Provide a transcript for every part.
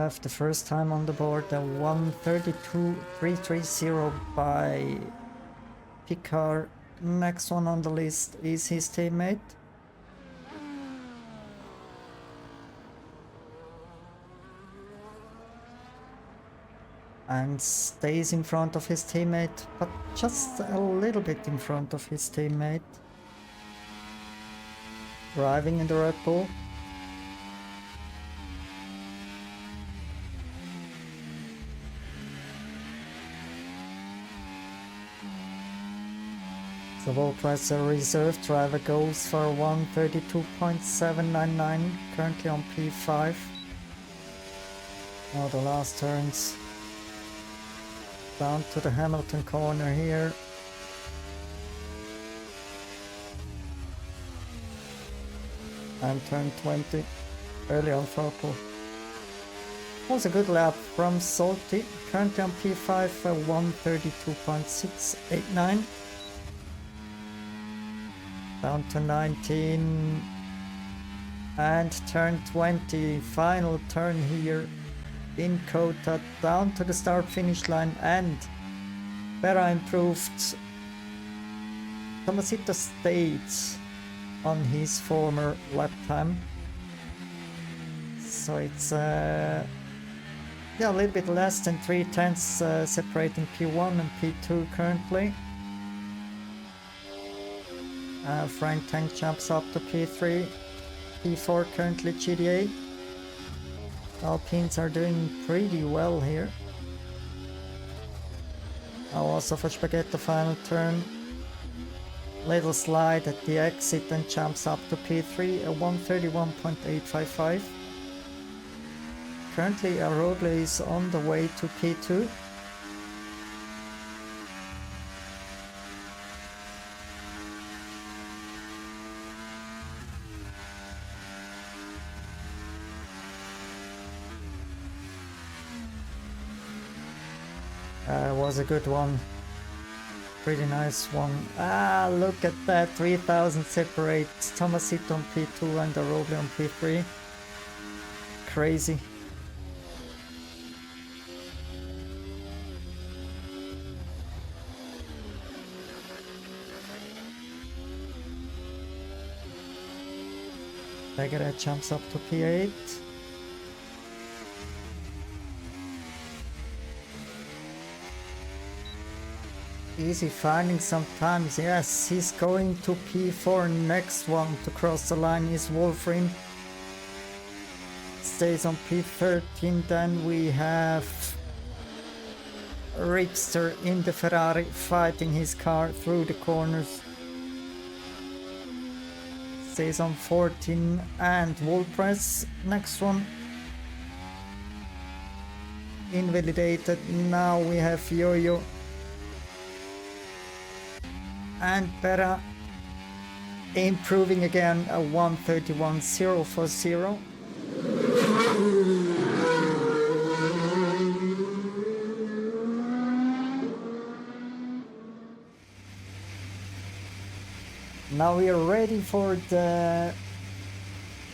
5 the first time on the board, a 132.330 by Picard. Next one on the list is his teammate. And stays in front of his teammate, but just a little bit in front of his teammate. Driving in the Red Bull. The Volpress reserve driver goes for 132.799, currently on P5. Now the last turns. Down to the Hamilton corner here. And turn 20, early on purple. Was a good lap from Zsolti, currently on P5 for 132.689. Down to 19 and turn 20, final turn here in Kota, down to the start finish line, and Berra improved. Tomasito stayed on his former lap time, so it's a little bit less than 3/10 separating P1 and P2 currently. Frank Tank jumps up to P3, P4 currently GDA. Alpines are doing pretty well here. Now also for Spaghetti the final turn. Little slide at the exit and jumps up to P3, a 131.855. Currently Arogle is on the way to P2. Was a good one. Pretty nice one. Ah, look at that. 3000 separates Tomasito on P2 and Arogle on P3. Crazy. Beggar jumps up to P8. Easy finding sometimes. Yes, he's going to P4. Next one to cross the line is Wolfrin. Stays on P13. Then we have Ripster in the Ferrari fighting his car through the corners. Stays on 14 and Volpress. Next one. Invalidated. Now we have Yo-Yo and Berra improving again, a 131.040. Now we are ready for the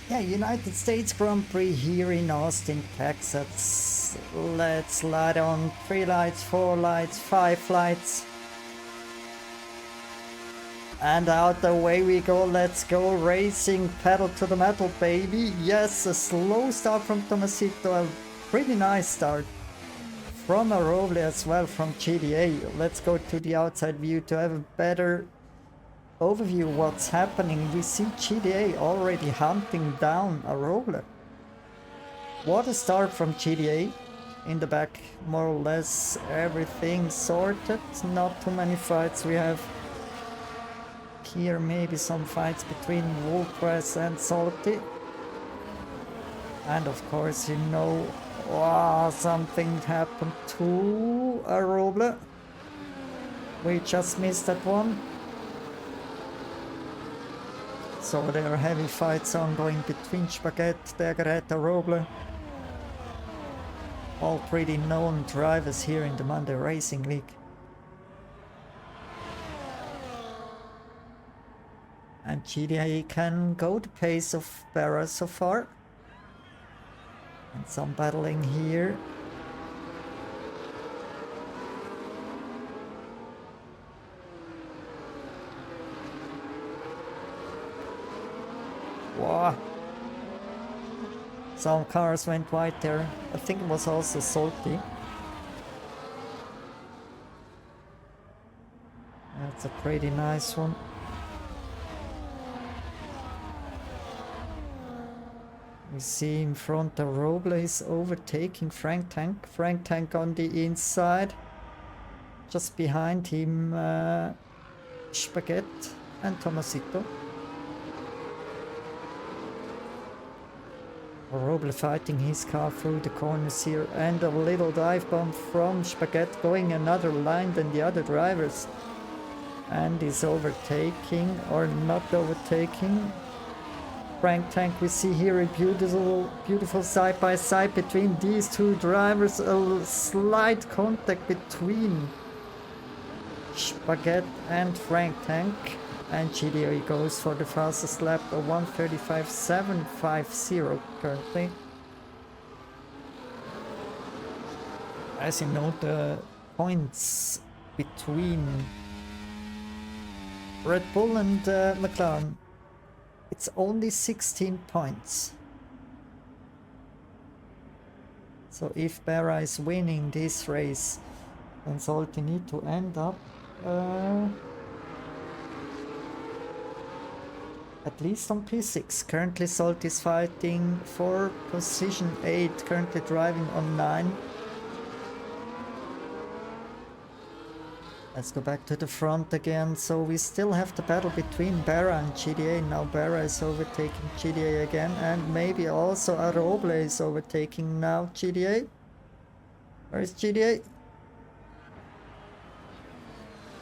United States Grand Prix here in Austin, Texas. Let's light on 3 lights, 4 lights, 5 lights. And out the way we go. Let's go racing, pedal to the metal, baby. Yes, a slow start from Tomasito, a pretty nice start from Arogle as well from GDA. Let's go to the outside view to have a better overview of what's happening. We see GDA already hunting down Arogle. What a start from GDA. In the back, more or less everything sorted. Not too many fights we have. Here maybe some fights between Volpress and Zsolti. And of course, you know, something happened to Arogle. We just missed that one. So there are heavy fights ongoing between Spaghetti, Degret, Arogle. All pretty known drivers here in the Monday Racing League. And GDA can go the pace of Berra so far. Some battling here. Wow. Some cars went wide there. I think it was also Zsolti. That's a pretty nice one. We see in front the Roble is overtaking Frank Tank. Frank Tank on the inside. Just behind him, Spaghetti and Tomasito. Roble fighting his car through the corners here, and a little dive bomb from Spaghetti, going another line than the other drivers. And is overtaking, or not overtaking, Frank Tank. We see here a beautiful side by side between these two drivers, a slight contact between Spaghetti and Frank Tank, and GDA goes for the fastest lap, a 1:35.750 currently. As you know, the points between Red Bull and McLaren, it's only 16 points. So if Barra is winning this race, then Zsolti need to end up at least on P6. Currently Zsolti is fighting for position 8, currently driving on 9. Let's go back to the front again. So we still have the battle between Barra and GDA. Now Barra is overtaking GDA again, and maybe also Roble is overtaking now GDA. Where is GDA?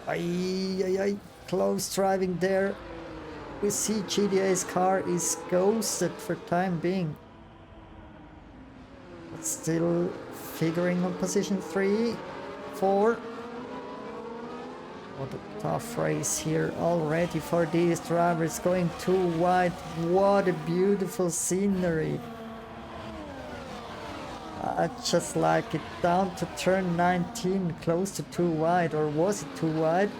Ay, close driving there. We see GDA's car is ghosted for time being. But still figuring on position 3, 4. What a tough race here already for these drivers, going too wide. What a beautiful scenery. I just like it. Down to turn 19, close to too wide, or was it too wide?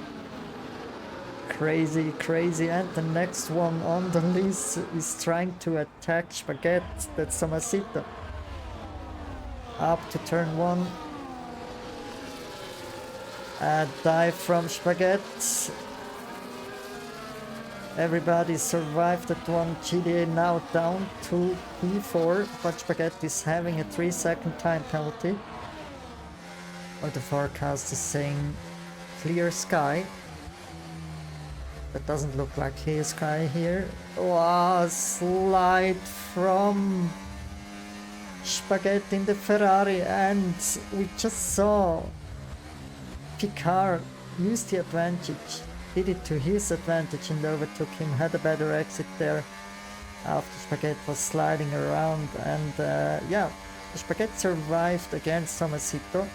Crazy, crazy. And the next one on the list is trying to attack Spaghetti. That's Tomasito. Up to turn 1. A dive from Spaghetti. Everybody survived that one. GDA now down to P4, but Spaghetti is having a 3-second time penalty. Or the forecast is saying clear sky. That doesn't look like clear sky here. Wow, slide from Spaghetti in the Ferrari, and we just saw Picard used the advantage, did it to his advantage and overtook him, had a better exit there after Spaghetti was sliding around, and yeah, Spaghetti survived against Tomasito.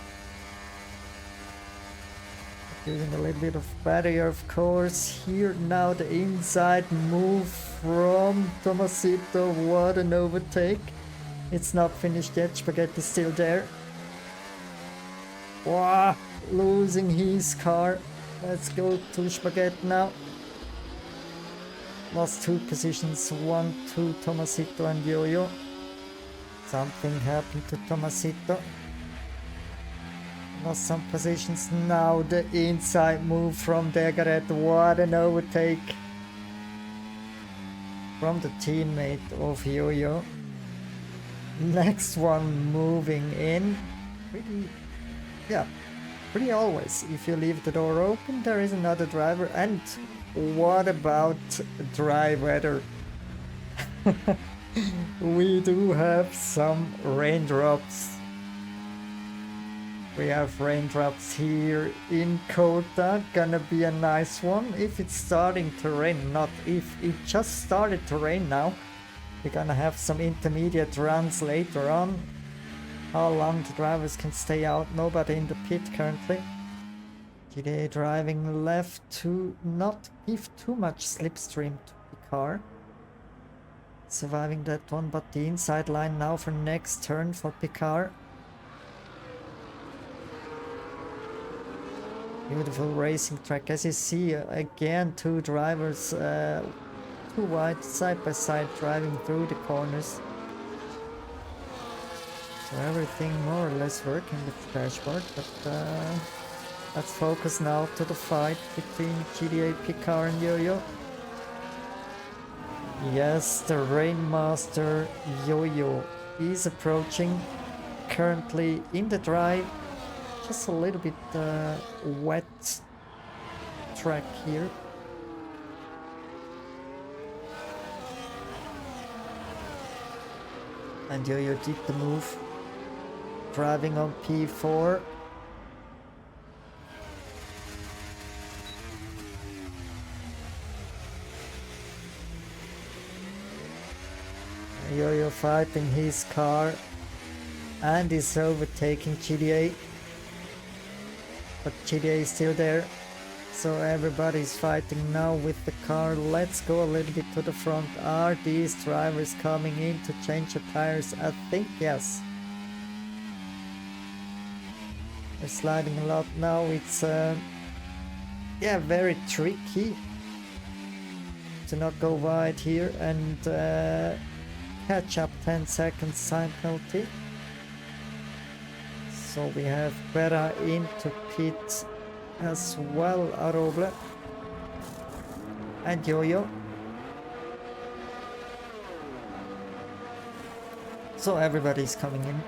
Using a little bit of barrier, of course. Here now the inside move from Tomasito. What an overtake. It's not finished yet, Spaghetti is still there. Wow, losing his car. Let's go to Spaghetti now. Lost 2 positions, 1 to Tomasito and Yo-Yo. Something happened to Tomasito. Lost some positions. Now the inside move from Degaret. What an overtake from the teammate of Yo-Yo. Next one moving in. Pretty always. If you leave the door open, there is another driver. And what about dry weather? We do have some raindrops. We have raindrops here in Kota. Gonna be a nice one if it's starting to rain. Not if it just started to rain now. We're gonna have some intermediate runs later on. How long the drivers can stay out, nobody in the pit currently. GDA driving left to not give too much slipstream to the car. surviving that one, but the inside line now for next turn for Picard. Beautiful racing track. As you see, again, two drivers, two wide side by side driving through the corners. So everything more or less working with the dashboard, but let's focus now to the fight between GTA Picard and Yo-Yo. Yes, the Rainmaster Yo-Yo is approaching, currently in the dry, just a little bit wet track here. And Yo-Yo did the move, driving on P4. Yo-Yo fighting his car and is overtaking GTA, but GTA is still there, so everybody's fighting now with the car. Let's go a little bit to the front. Are these drivers coming in to change the tires? I think yes. They're sliding a lot now. It's yeah, very tricky to not go wide here and catch up. 10 seconds time penalty. So we have Berra into pit as well, Aroble and Yo-Yo. So everybody's coming in.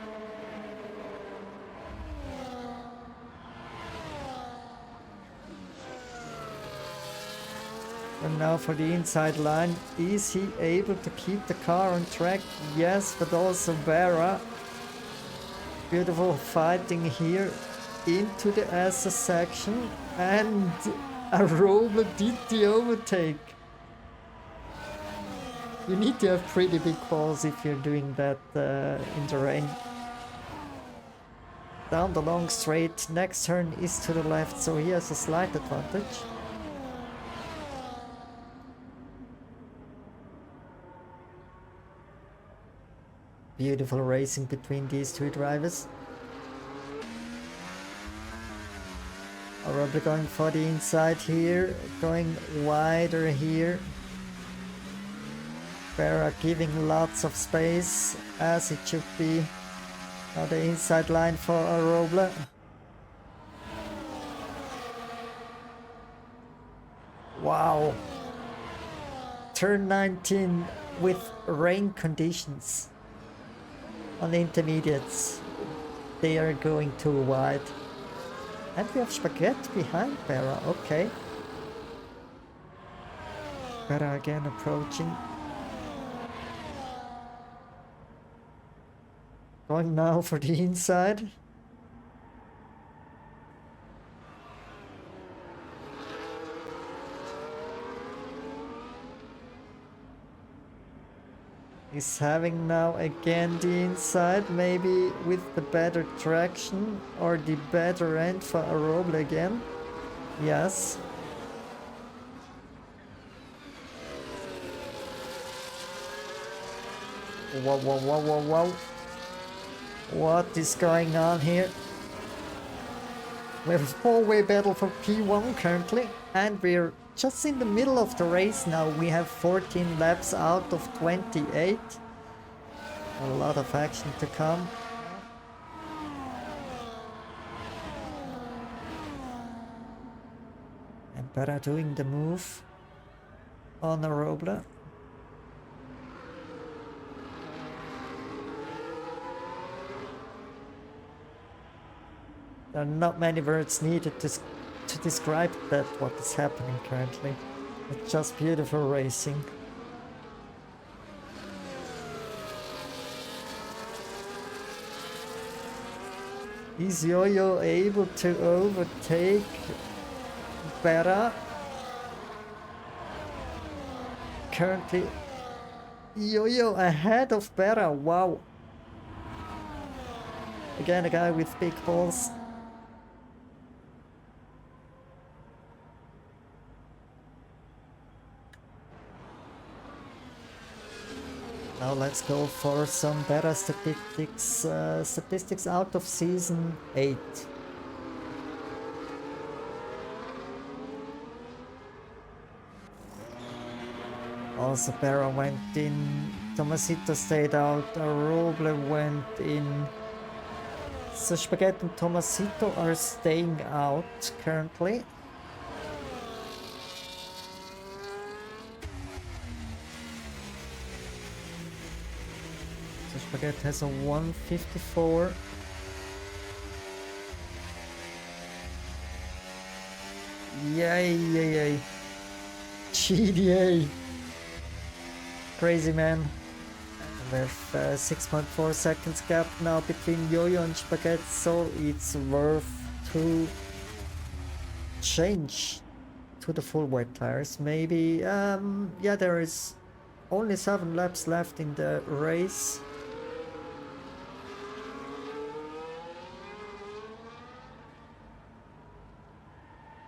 And now for the inside line, is he able to keep the car on track? Yes, but also Berra. Beautiful fighting here into the SS section, and Aroble did the overtake. You need to have pretty big balls if you're doing that in the rain. Down the long straight, next turn is to the left, so he has a slight advantage. Beautiful racing between these two drivers. Aroble going for the inside here, going wider here. Berra giving lots of space, as it should be. Now the inside line for Aroble. Wow. Turn 19 with rain conditions. On the intermediates, they are going too wide. And we have Spaghetti behind Berra, okay. Berra again approaching. Going now for the inside. He's having now again the inside, maybe with the better traction or the better end for Aroble again. Yes. Whoa, whoa, whoa, whoa, whoa. What is going on here? We have a four-way battle for P1 currently, and we're just in the middle of the race now. We have 14 laps out of 28. A lot of action to come. And Berra doing the move on Aroble. There are not many words needed to describe that, what is happening currently. It's just beautiful racing. Is Yo-Yo able to overtake Berra? Currently, Yo-Yo ahead of Berra, wow. Again, a guy with big balls. Now let's go for some better statistics out of season 8. Also Barra went in, Tomasito stayed out, Roble went in. So Spaghetti and Tomasito are staying out currently. So Spaghetti has a 154. Yay. GDA. Crazy, man. With 6.4 seconds gap now between Yo-Yo and Spaghetti, so it's worth to change to the full wet tires. Maybe, yeah, there is only 7 laps left in the race.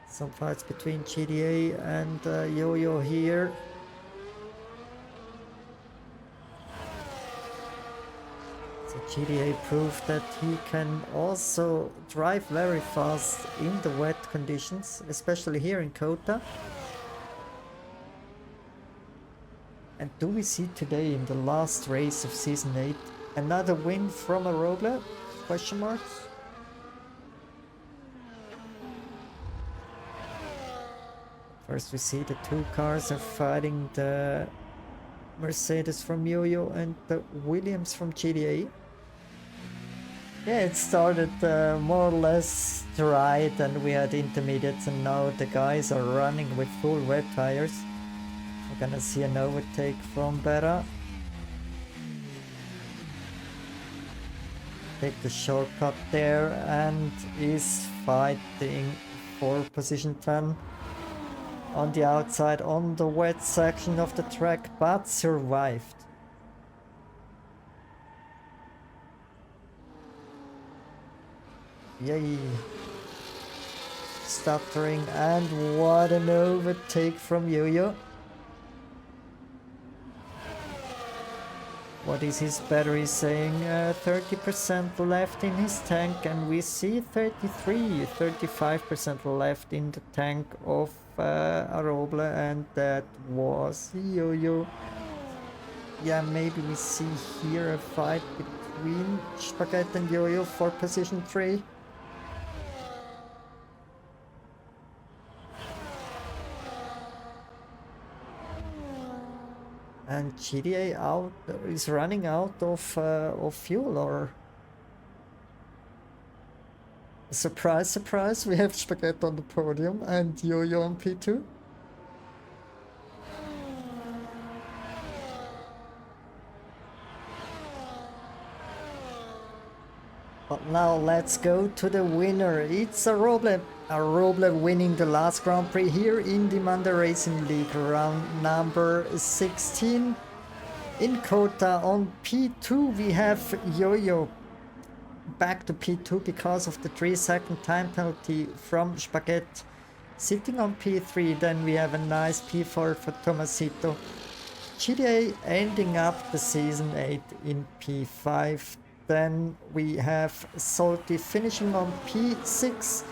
Some fights between GDA and Yo-Yo here. So GDA proved that he can also drive very fast in the wet conditions, especially here in Kota. And do we see today in the last race of season 8 another win from a Roble? Question marks. First we see the 2 cars are fighting, the Mercedes from Yo-Yo and the Williams from GDA. Yeah, it started more or less dry, then we had intermediates, and now the guys are running with full wet tires. We're gonna see an overtake from Berra. Take the shortcut there and is fighting for position 10 on the outside on the wet section of the track, but survived. Yay! Stuttering, and what an overtake from Yo-Yo. What is his battery saying? 30% left in his tank, and we see 35% left in the tank of Aroble, and that was Yo-Yo. Yeah, maybe we see here a fight between Spaghetti and Yo-Yo for position 3. And GDA is running out of fuel, or surprise, surprise, we have Spaghetti on the podium and Yo-Yo on P2. But now let's go to the winner. It's Aroble winning the last Grand Prix here in the Monday Racing League, round number 16. In Kota on P2 we have Yo-Yo back to P2 because of the 3-second time penalty from Spaghetti. Sitting on P3, then we have a nice P4 for Tomasito. GDA ending up the season 8 in P5. Then we have Zsolti finishing on P6,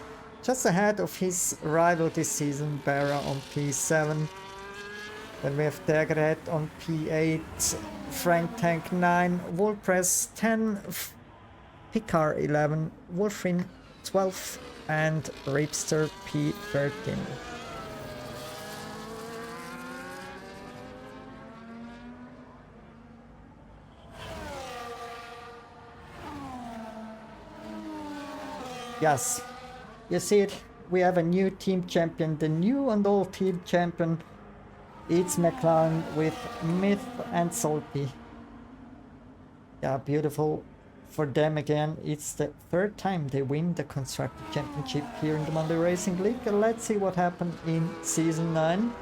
just ahead of his rival this season, Barra on P7. Then we have Degret on P8, Frank Tank 9, Wolpress 10, Picard 11, Wolfrin 12, and Ripster P13. Yes, you see it, we have a new team champion, the new and old team champion. It's McLaren with Myth and Zsolti. Yeah, beautiful for them again. It's the 3rd time they win the Constructor Championship here in the Monday Racing League. Let's see what happened in Season 9.